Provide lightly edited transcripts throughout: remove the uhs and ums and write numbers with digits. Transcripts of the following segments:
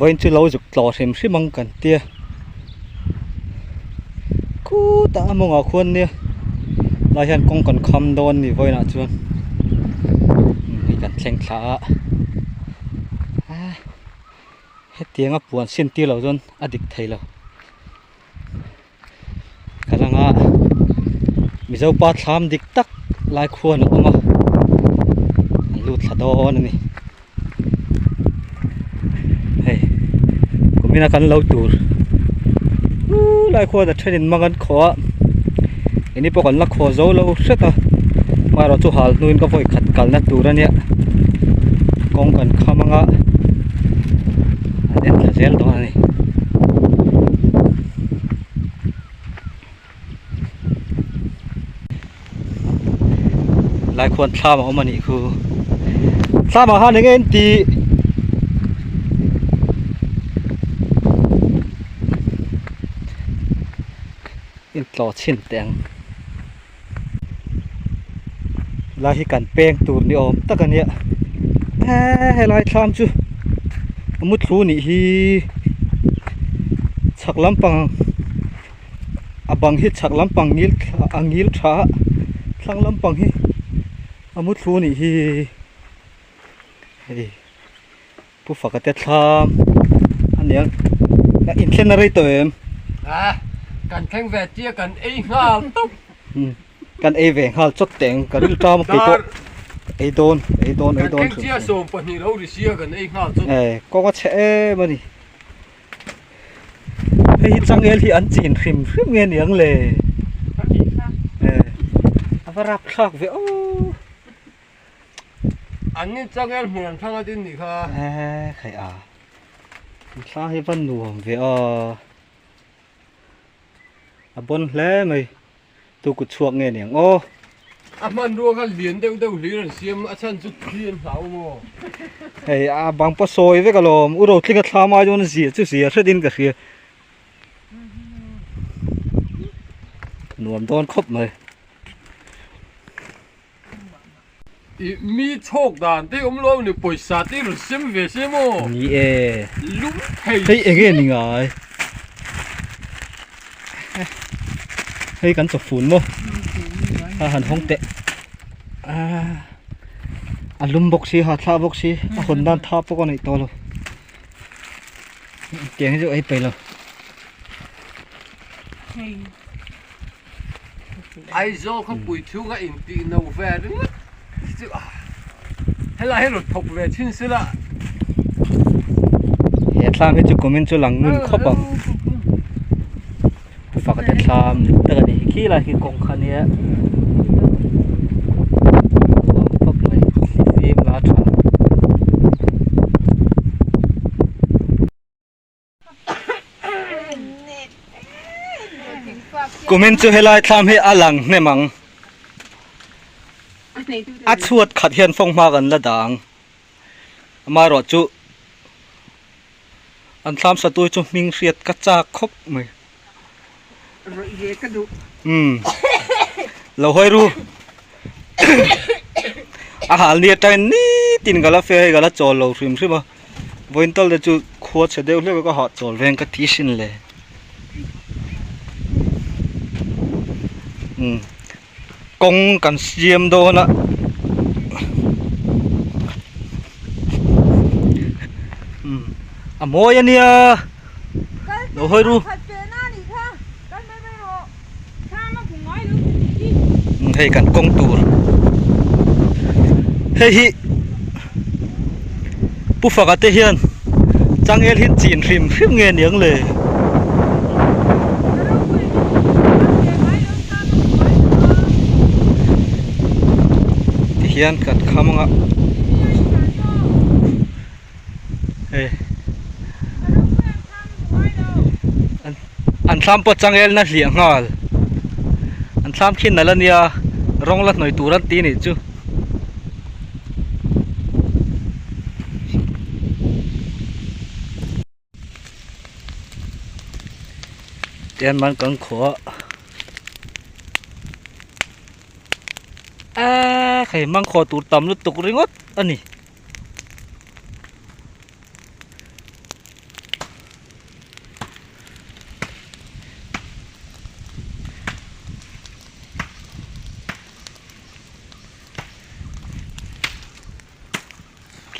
voin chu lo juk tlo hrem hrimang kan tia ku ta amonga khon nia lai hian kong kan kham don ni voina chuan hi kan thleng thla he tianga puan sin ti lo zon adik thailo kalanga mizo pa thlam dik tak lai khuan oma lu thladon ni hey kumina kan lo tur lai khuan da thenin mangan kho ini pokon la kho zo lo seta maro chu hal nuin ka voi khat kal na tur ania kong kan khamanga aden la zel do ani lai khuan thla ma omani khu thla ma ha nge en ti in tlo chin teng lai hi kan peng tur ni om takania he lai thlam chu amut thlu ni hi chak lampang abang hi chak lampang angil tha thlang lampang hi amut thlu ni hi hei pu fakate thlam aniang na in thlenari to emกันแข่งแวดเจียกันเองห้ามตุ๊บกันเอเวงหาจดแต่งกันรึตามไปก็ไอโดนแข่งเจียส่งปนิเราดิเสียกันเองห้ามจดก็ว่าแช่มาดิให้จังเอลที่อันจีนฟิมเงี้ยอย่างเลยอาบรับคลักเวออันนี้จังเอลเหมือนทางดินนี่ค่ะใครคลาให้บ้านหน่วงเวอบนแหลมตัวกุดช่วงเงี้ยเนี่ยโอ้มันรัวกันเลียนเต้าเลียนเสียมอาจารย์จุดเลียนเขาโม่เฮ้ยบางปะซอยเวกลมอุโรที่กระทำมาจนเสียจุเสียเสดินกระเสียหนวมโดนครบเลยมีโชคด่านที่ล้มเนี่ยปล่อยสัตว์ที่รู้เสียมเวเสียโม่นี่ลุ้มเฮ้ยเงี้ยนี่ไงเฮ้ยกันจบฝุ่นมั้งอาหารห้องเตะลุมบกซีหาท่าบกซีคนด้านท่าพวกนี้ตัวเลยเตียงจะไอ้ไปเลยไอ้โจ้เขาปุ๋ยทิ้งกับอินตีนเอาแฟร์ด้วยให้เราให้รถถกแฟร์ชิ้นสิละเฮ้ยทำให้จุกมันจะหลังมุนครบอ่ะฝากแต่ทำแต่นี่ขี้อะไรขี้กงคันนี้พบเลยฟิล์มลาทกูมินจะให้ลายทำให้อลังเนี่ยมั้งอัดชวดขัดเฮียนฟงมากันละดังมารอจุอันทำสตูจุมิงเสียดกระจากครบไหมเราให้รู้อาหารเนี่ยใจนี่ตินกะละเฟยกะละจอเราฟิมใช่ปะวันตอนเราจะขวดเสด็จเรียกว่าหอจอลแรงกะทิชินเลยกงกันเสียมโดนอะอะโมยเนี่ยเราให้รู้ให้กันกงตูรเฮ้ยผู้ฝากเตเฮียนจังเอลหินจีนฟิมเงี้ยเนียงเลยเฮียนกัดข้ามงะเฮ้ยอันซ้ำปดจังเอลน่ะเลี้ยงงาลอันซ้ำขึ้นนั่นละเนี่ยร้องละหน่อยตูรันตีนี่จูเตียนมันกังขวใครมังขอตูต่ำลุตุกริงดอันนี้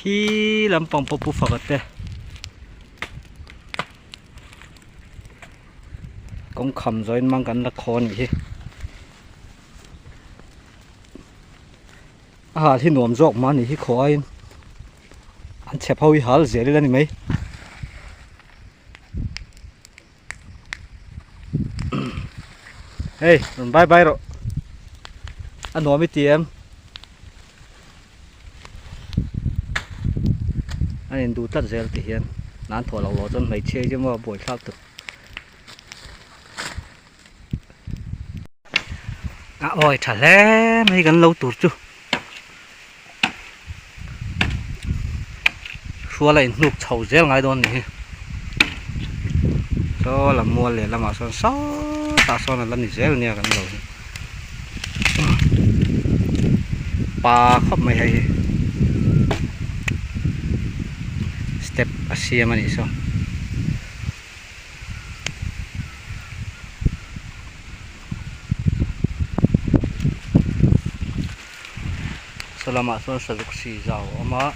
hi lampang popu fakate kong kham join mang kan la khon hi hi nuam jok ma ni hi khoin an chep ho hi hal zeli la ni mai hey bye bye ro an nuam tiem anh đủ tất zel thì hiện nán thổi lẩu lẩu chân mấy chơi chứ mà buổi khác được ôi thả lẽ mấy gần lâu tụt chứ xua lại nụp chầu zel ngay đòn này cho là mua liền là mà son só ta son là lần zel nè gần lâu pa khóc mày hay step Asia man iso salama son saduk si zao ama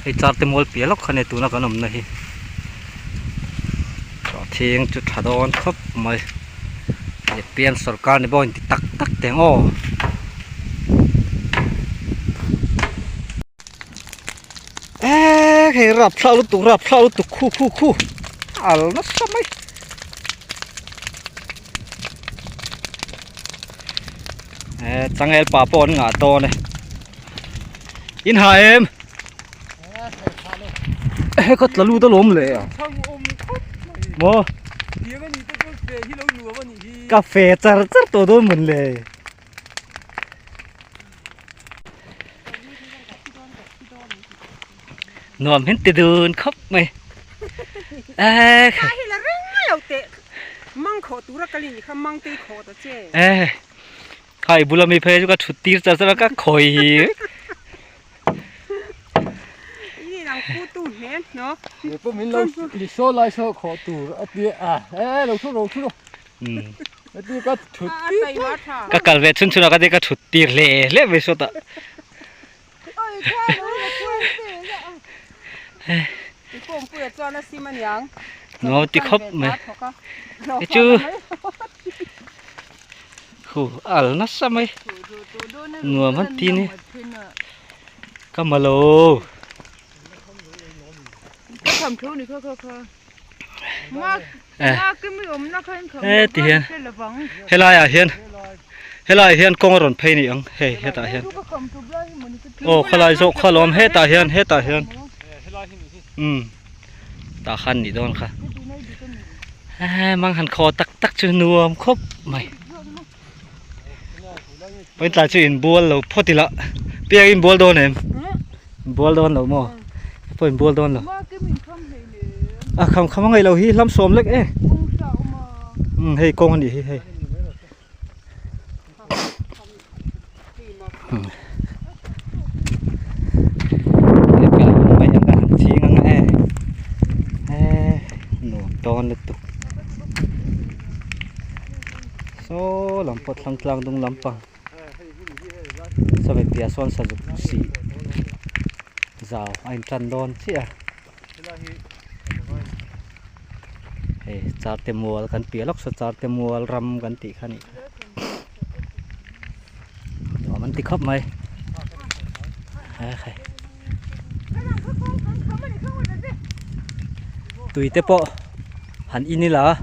hei charte mol pialok khane tuna kanom nahi so thing chu thadon khop mai ye pian sarkar ni bon ti tak tak teng o hei rap thlau tu khu al na samai changel pa pon nga to ne in ha em có tlalu to lom le mo cà phê char to do mun le nòm hết từ đường khóc mày cái là răng lâu tệ mang khổ tú ra cái gì không mang tê khổ đó chứ hai bula mi phê cho chút tir cho nó các khôi ini làm cú tu nén nó để bữa mình lâu đi số lại số khó tủ ở địa lâu thu ở địa có chút các cái vệ sinh cho nó cái cái chút tir lệ về số ta nó thì khóc mày chứ khổ al nó sao mày ngừa mất tin đi Kamalo cầm thú này khơi mà cái mấy ông nó khơi không thì hiền hay là hiền con ròn pay này ông hay ta hiền khơi lại dọc khơi lom hay ta hiền ta khăn đi đâu khá mang hàn kho tắc chưa nuông khóc mày bên ta chưa in bùa lâu phốt thì lạ bây in bùa đâu này bùa đâu lâu mò phốt in bùa đâu lâu không có ngày lâu hi lắm xóm lếch ấy hay con đi hay ton itu so lampot lang dong lampang sampai biason sajuk si zau ain tran don chi char temual kan pialok so char temual ram kan ti khani yo man ti khop mai khai tui te po han inila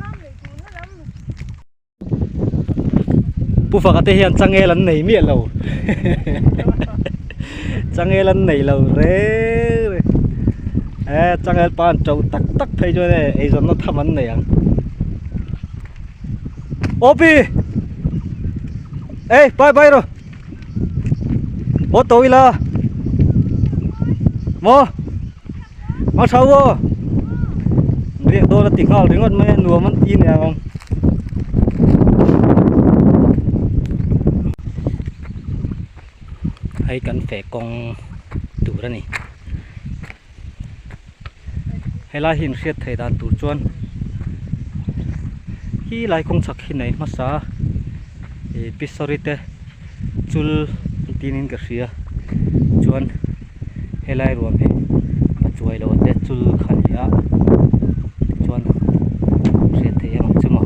pu fakate hian changelan nei mi lo changelan nei lo re changel pan chau tak phei jo ne ei zon no thaman nei ang opi bye ro o toila mo ma sawo riêng đôi là tiếng hào tiếng ngọt mấy lúa mất in nè không hay cần phải con tủ ra này hay là hình siết thầy đàn tủ chuan khi lại công sắc hình này mà sao pisorite chul tinin cái gì chuan hay lại ruộng จวยโลเตจุลขันยะจวนเสียเทียมจุมา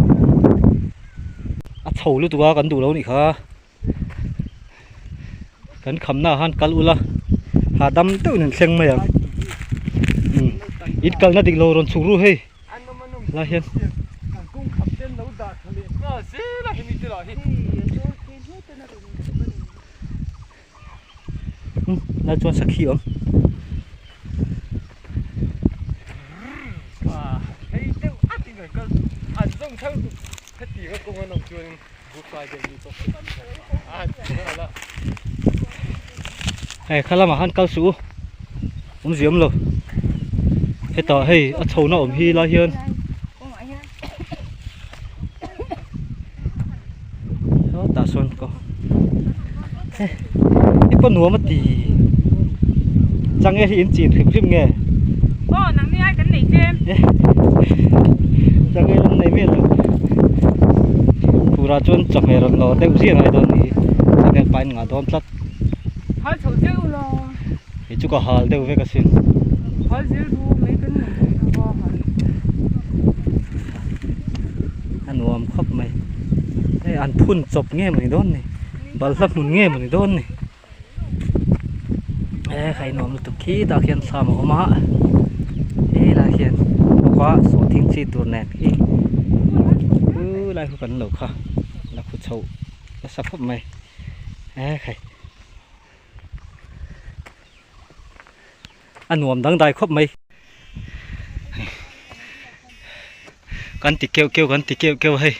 อ่ะเฉาลูตัวกันดูแล้วนี่ค่ะกันคำหน้าหันกัลอุละหาดำตู้หนึ่งเสียงมาอย่างอิดกัลน่าดิโลรอนสุรุเฮ้ลาเห็นกุ้งขับเต้นแล้วดาดทะเลสิล่ะเห็นมีตลอดน่าจวนสักขี้อ๋อเฮ้ยเจ้าอัดยังไงก็อันต้องเท่าแค่ตีก็กุ้งมันจวนบุกไปเดี๋ยวนี้ตัวนั่นละเฮ้ยข้าละมาหันกัลสูเสียมเลยเฮ้ยต่อเฮ้ยอัดโชว์น้าอมฮีลาเห็นตาส่วนก็เฮ้ยนี่ก็หนัวมาตีจังไงที่อินจีนริมไงโอ้หนังนี่ไอ้กันไหนเจมจังไงลำในเมียนเลยผู้ราชวนจับให้รำรอแต่อุเสียงไงตอนนี้จังไงไปงาดอมพลัดฮัลโหลเจ้าล่ะไอ้จุกฮัลเดี๋ยวเวกัสินฮัลโหลดูไม่กันหนึ่งก็ฮัลอันหนัวมครบไหมไอ้อันพุ่นจบเงี้ยมันโดนนี่บัลลักมุนเงี้ยมันโดนนี่ใครหนุ่มตุกขี้ตาเขียนสามออกมาลาเขียนบอกว่าสวนทิ้งชีตัวแนบอีลายผู้กันเหลวค่ะลายผู้เช่าแล้วสับพบไหมใครอันหนุ่มดังได้ครบไหมกันติเกี่ยวกันติเกี่ยวให้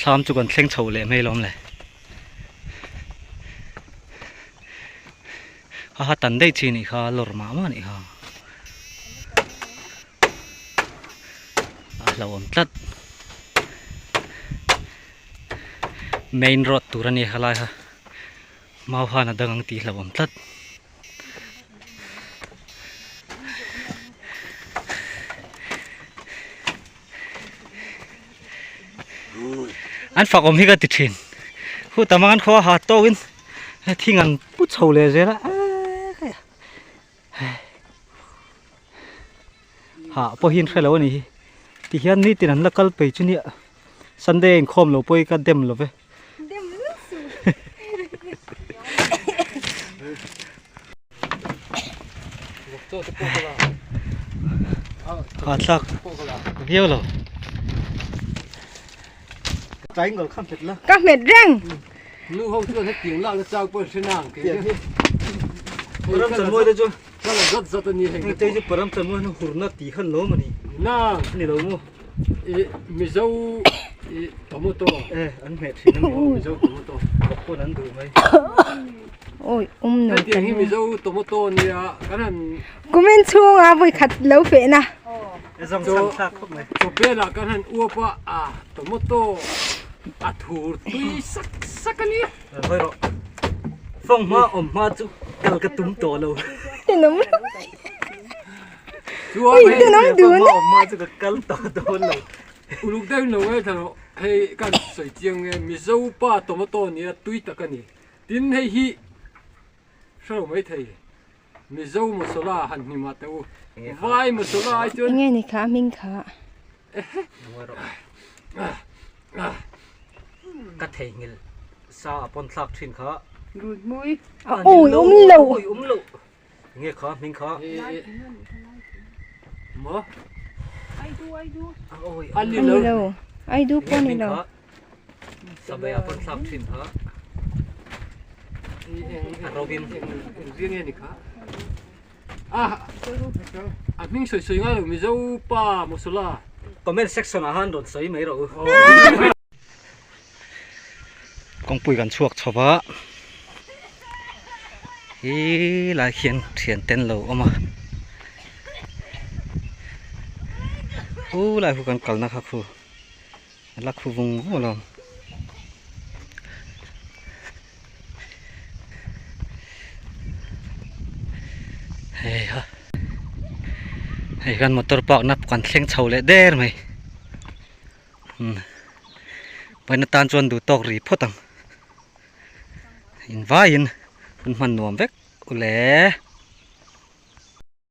สามจุกันเส้งเฉาเลยไม่ล้มเลยข้าตันได้ทีนี่ข้าหลุดมามานี่ข้าเราอมตัดเมนรถตัวนี้ข้าไล่ค่ะมาพานาดังตีเราอมตัดอันฝากอมให้กันติดเทนคู่ตามันเขาหาโต้กันที่งานปุ๊บเฉาเลยเจ้าละหาพอหินใครแล้วนี่ที่เฮียนนี่ตินันละกัลไปจุนี่ซันเดย์คอมเราไปกันเต็มเลยเว้ยขาดสักเที่ยวเหรอใจเงินข้ามเสร็จแล้วก็เม็ดแรงลูกเขาช่วยให้เตียงเล่าแล้วเจ้าเปิดเส้นนั่งเกี่ยวที่ปรำสันมวยเด้อจ้ะก็เลยรัดนี่ให้เจ้าจะปรำสันมวยนู่นหุ่นนักตีขันล้มมันนี่น่านี่เราโม่มิโซโตโมโต้อันเม็ดสิน้ำมิโซโตโมโต้บอกคนนั้นดูไหมโอ้ยหนูแต่ที่มิโซโตโมโต้เนี่ยกันนั้นกูไม่ช่วงไปขัดแล้วเฟนะจะส่งสักครบไหมจบเวลากันนั้นอ้วกว่าโตโมโต้ถูตุยสักกันนี่เฮ้ยรอส่งมาอมมาจุกัลกระตุ้มโตเราที่น้ำชัวร์ไหมที่น้ำดูนะอมมาจุกัลโตเราลูกได้หนูไอ้ท่านให้กันใส่เจียงไงมิโซป้าโตโมโต้เนี่ยตุยตะกันนี่ดินให้ฮีชอบไม่ไทยมิโซมุสลาหันนิมาเตวไว้มุสลาจนยังไงนี่คะมิงคะกระเทงลซาปนสักชิ้นขาดูดมุ้ยโอ้ยเหลวเงี้ยขามิงขาหมอไอ้ดูอันนี้เหลวไอ้ดูปนเหลวสบายปนสักชิ้นขาโรบินเรียงนี่ค่ะมิงสวยๆงั้นมิโซป้ามุสลาก็ไม่เซ็กซ์อาหารโดนใส่ไม่หรอกกองปุ๋ยกันชวกชาวบ้าหลายเขียนเต้นเราออกมาหลายผู้กันกัลนะครับครูลักครูวงวัวเราเฮ้ยฮะไอ้กันมอเตอร์ปอกนับกันเสียงเฉาเลยเด้อไหมไปนัดตานจวนดูตอกรีพอตังอินว่าอินคุณมันหนวมเวกอุเล่